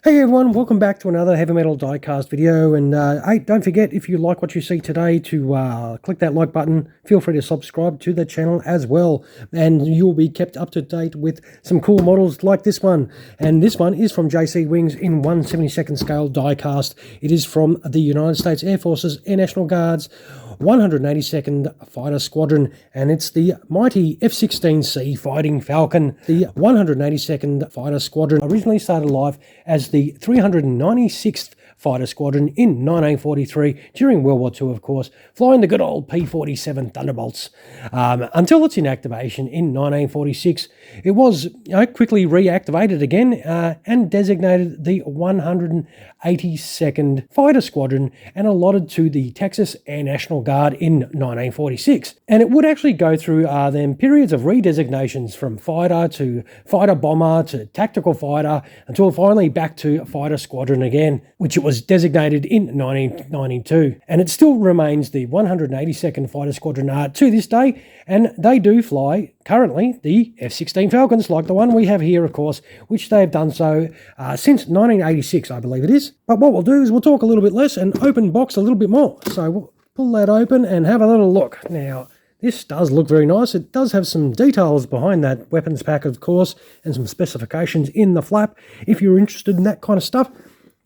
Hey everyone, welcome back to another Heavy Metal Diecast video, and hey, don't forget, if you like what you see today, to click that like button. Feel free to subscribe to the channel as well, and you'll be kept up to date with some cool models like this one. And this one is from JC Wings in 1/72nd scale diecast. It is from the United States Air Force's Air National Guard's 182nd Fighter Squadron, and it's the mighty F-16C Fighting Falcon. The 182nd Fighter Squadron originally started life as the 396th Fighter Squadron in 1943, during World War II, of course, flying the good old P-47 Thunderbolts. Until its inactivation in 1946, it was quickly reactivated again and designated the 182nd Fighter Squadron and allotted to the Texas Air National Guard in 1946. And it would actually go through then periods of redesignations from fighter to fighter bomber to tactical fighter until finally back to Fighter Squadron again, which it was designated in 1992. And it still remains the 182nd Fighter Squadron to this day, and they do fly currently the F-16 Falcons, like the one we have here, of course, which they have done so since 1986, I believe it is. But what we'll do is we'll talk a little bit less and open box a little bit more. So we'll pull that open and have a little look. Now, this does look very nice. It does have some details behind that weapons pack, of course, and some specifications in the flap, if you're interested in that kind of stuff.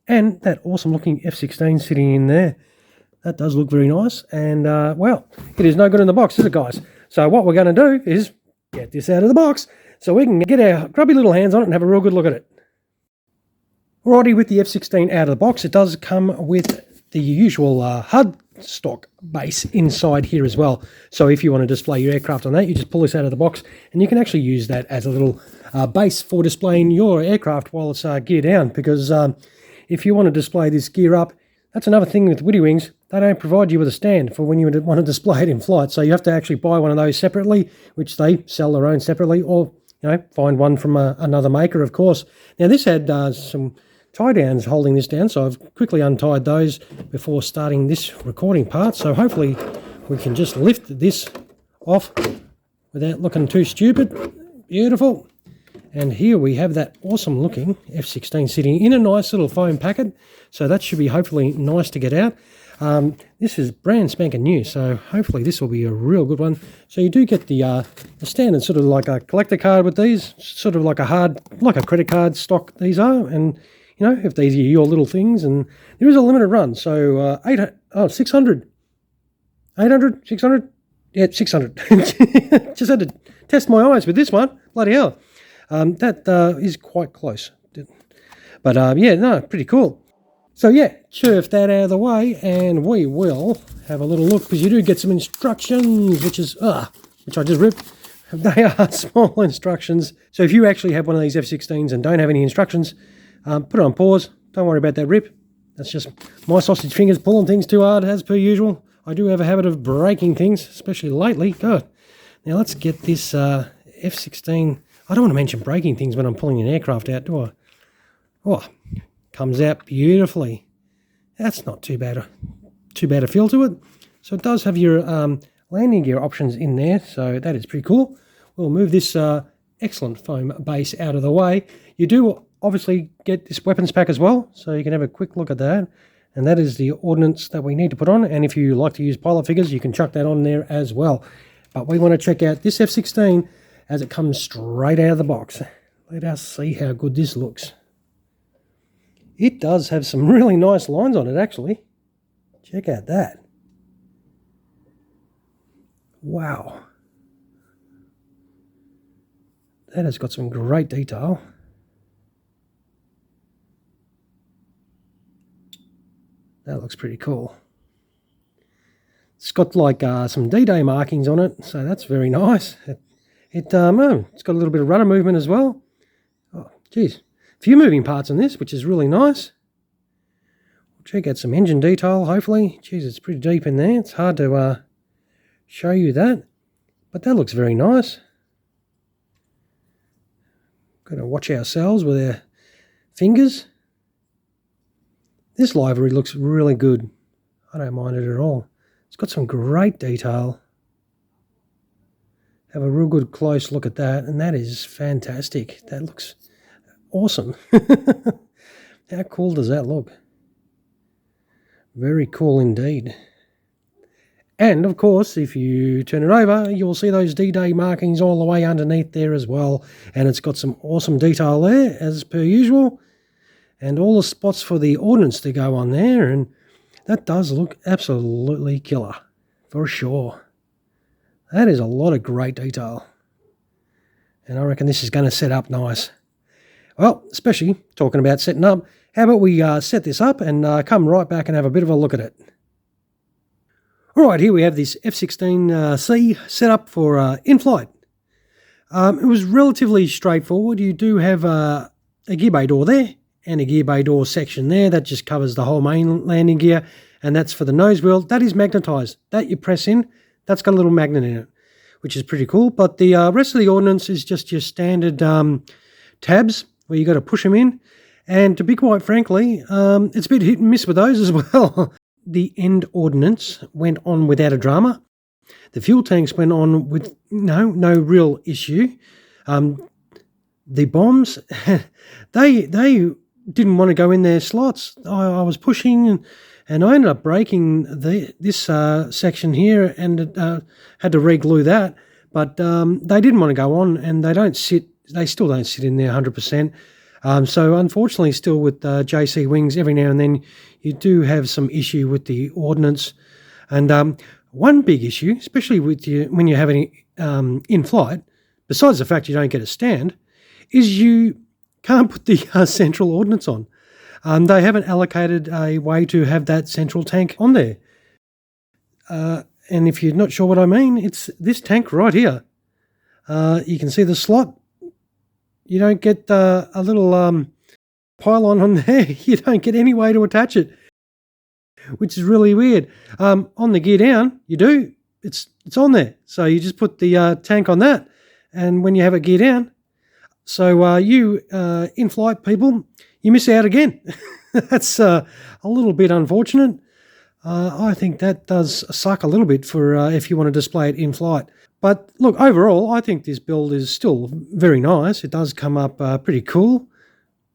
And that awesome looking F-16 sitting in there. That does look very nice. And, well, it is no good in the box, is it, guys? So what we're going to do is get this out of the box so we can get our grubby little hands on it and have a real good look at it. Alrighty, with the F-16 out of the box, it does come with the usual HUD stock base inside here as well. So if you want to display your aircraft on that, you just pull this out of the box and you can actually use that as a little base for displaying your aircraft while it's geared down, because if you want to display this gear up, that's another thing with WWII Wings. They don't provide you with a stand for when you want to display it in flight. So you have to actually buy one of those separately, which they sell their own separately, or find one from another maker, of course. Now this had some tie downs holding this down, so I've quickly untied those before starting this recording part. So hopefully we can just lift this off without looking too stupid. Beautiful. And here we have that awesome looking F-16 sitting in a nice little foam packet. So that should be hopefully nice to get out. This is brand spanking new, so hopefully this will be a real good one. So you do get the standard sort of like a collector card with these, sort of like a credit card stock these are. And, if these are your little things, and there is a limited run. So 600. 800? 600? Yeah, 600. Just had to test my eyes with this one. Bloody hell. That is quite close. But yeah, no, pretty cool. So yeah, churf that out of the way and we will have a little look, because you do get some instructions, which I just ripped. They are small instructions. So if you actually have one of these F-16s and don't have any instructions, put it on pause. Don't worry about that rip. That's just my sausage fingers pulling things too hard, as per usual. I do have a habit of breaking things, especially lately. God. Now let's get this F-16... I don't want to mention breaking things when I'm pulling an aircraft out, do I? Oh, comes out beautifully. That's not too bad a feel to it. So it does have your landing gear options in there, so that is pretty cool. We'll move this excellent foam base out of the way. You do obviously get this weapons pack as well, so you can have a quick look at that. And that is the ordnance that we need to put on. And if you like to use pilot figures, you can chuck that on there as well. But we want to check out this F-16 as it comes straight out of the box. Let us see how good this looks. It does have some really nice lines on it, actually. Check out that. Wow. That has got some great detail. That looks pretty cool. It's got like some D-Day markings on it, so that's very nice. It's got a little bit of rudder movement as well. Oh, geez. A few moving parts on this, which is really nice. We'll check out some engine detail, hopefully. Geez, it's pretty deep in there. It's hard to show you that, but that looks very nice. Got to watch ourselves with our fingers. This livery looks really good. I don't mind it at all. It's got some great detail. Have a real good close look at that, and that is fantastic. That looks awesome. How cool does that look? Very cool indeed. And of course, if you turn it over, you'll see those D-Day markings all the way underneath there as well. And it's got some awesome detail there, as per usual. And all the spots for the ordnance to go on there. And that does look absolutely killer, for sure. That is a lot of great detail. And I reckon this is going to set up nice. Well, especially talking about setting up, how about we set this up and come right back and have a bit of a look at it. All right, here we have this F-16C set up for in-flight. It was relatively straightforward. You do have a gear bay door there and a gear bay door section there. That just covers the whole main landing gear, and that's for the nose wheel. That is magnetised. That you press in, that's got a little magnet in it, which is pretty cool. But the rest of the ordnance is just your standard tabs where you got to push them in. And to be quite frankly, it's a bit hit and miss with those as well. The end ordnance went on without a drama. The fuel tanks went on with no real issue. The bombs, they didn't want to go in their slots. I was pushing and I ended up breaking this section here and had to re-glue that. But they didn't want to go on, and they still don't sit in there 100%. So unfortunately, still with JC wings, every now and then you do have some issue with the ordnance. And one big issue, especially with when you're having in flight, besides the fact you don't get a stand, is you can't put the central ordnance on. They haven't allocated a way to have that central tank on there. And if you're not sure what I mean, it's this tank right here. You can see the slot. You don't get a little pylon on there. You don't get any way to attach it, which is really weird. On the gear down, you do. It's on there. So you just put the tank on that, and when you have it gear down, so you in-flight people, you miss out again. That's a little bit unfortunate. I think that does suck a little bit for if you want to display it in flight. But look, overall, I think this build is still very nice. It does come up pretty cool.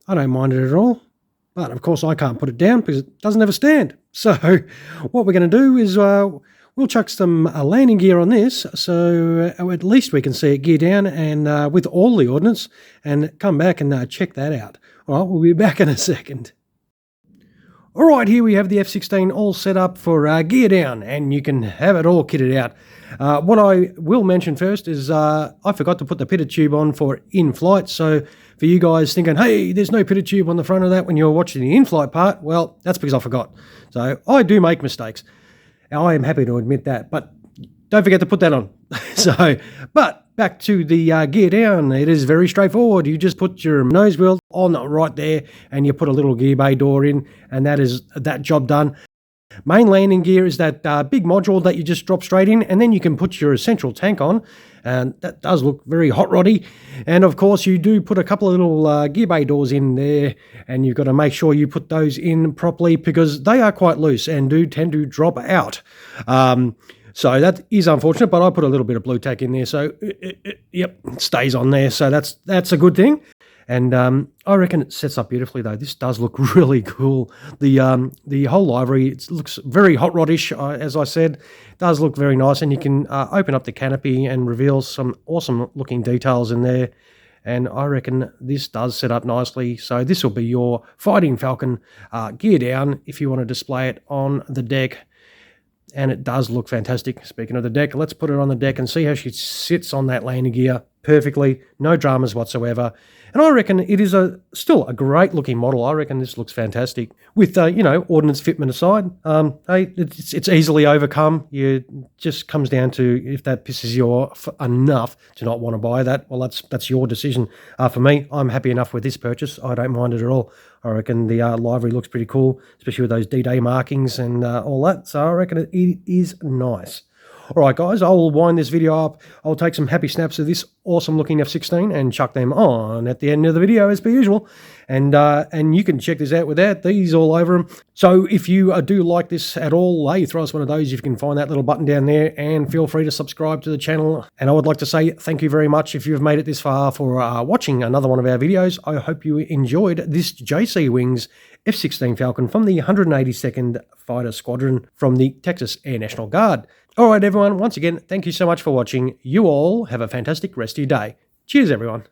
I don't mind it at all. But of course, I can't put it down because it doesn't have a stand. So what we're going to do is we'll chuck some landing gear on this, so at least we can see it gear down and with all the ordnance, and come back and check that out. All right, we'll be back in a second. All right, here we have the F-16 all set up for gear down, and you can have it all kitted out. What I will mention first is I forgot to put the pitted tube on for in-flight, so for you guys thinking, hey, there's no pitted tube on the front of that when you're watching the in-flight part, well, that's because I forgot. So I do make mistakes. I am happy to admit that, but don't forget to put that on. But back to the gear down, it is very straightforward. You just put your nose wheel on right there, and you put a little gear bay door in, and that is that job done. Main landing gear is that big module that you just drop straight in, and then you can put your central tank on, and that does look very hot roddy. And of course, you do put a couple of little gear bay doors in there, and you've got to make sure you put those in properly because they are quite loose and do tend to drop out. So that is unfortunate, but I put a little bit of blue tack in there, so yep, it stays on there. So that's a good thing. And I reckon it sets up beautifully, though. This does look really cool. The whole livery, it looks very hot rodish, as I said. It does look very nice, and you can open up the canopy and reveal some awesome looking details in there. And I reckon this does set up nicely. So this will be your Fighting Falcon gear down if you want to display it on the deck. And it does look fantastic. Speaking of the deck, let's put it on the deck and see how she sits on that landing gear perfectly. No dramas whatsoever. And I reckon it is still a great looking model. I reckon this looks fantastic. With, ordnance fitment aside, hey, it's easily overcome. It just comes down to if that pisses you off enough to not want to buy that. Well, that's your decision. For me, I'm happy enough with this purchase. I don't mind it at all. I reckon the livery looks pretty cool, especially with those D-Day markings and all that. So I reckon it is nice. All right, guys, I'll wind this video up. I'll take some happy snaps of this awesome-looking F-16 and chuck them on at the end of the video, as per usual. And you can check this out without these all over them. So if you do like this at all, hey, throw us one of those. You can find that little button down there, and feel free to subscribe to the channel. And I would like to say thank you very much if you've made it this far for watching another one of our videos. I hope you enjoyed this JC Wings F-16 Falcon from the 182nd Fighter Squadron from the Texas Air National Guard. All right, everyone, once again, thank you so much for watching. You all have a fantastic rest of your day. Cheers, everyone.